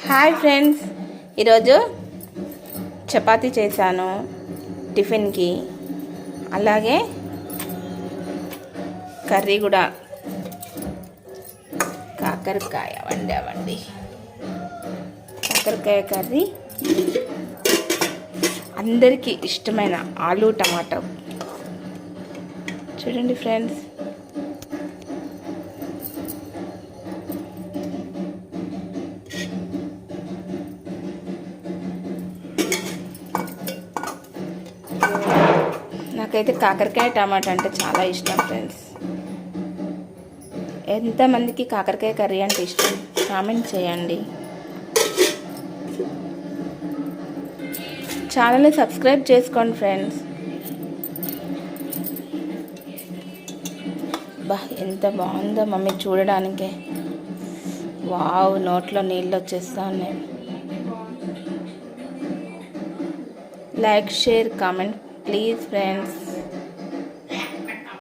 Hi friends, ఈరోజు చపాతీ చేశాను టిఫిన్కి. అలాగే కర్రీ కూడా కాకరకాయ వండామండి. కాకరకాయ కర్రీ, అందరికీ ఇష్టమైన ఆలు టమాటో. చూడండి ఫ్రెండ్స్, నాకైతే కాకరకాయ టమాటా అంటే చాలా ఇష్టం ఫ్రెండ్స్. ఎంతమందికి కాకరకాయ కర్రీ అంటే ఇష్టం కామెంట్ చేయండి. ఛానల్ని సబ్స్క్రైబ్ చేసుకోండి ఫ్రెండ్స్. బా, ఎంత బాగుందో మమ్మీ చూడడానికే. వావ్, నోట్లో నీళ్ళు వచ్చేస్తా ఉన్నాయి. Like, share, comment please friends.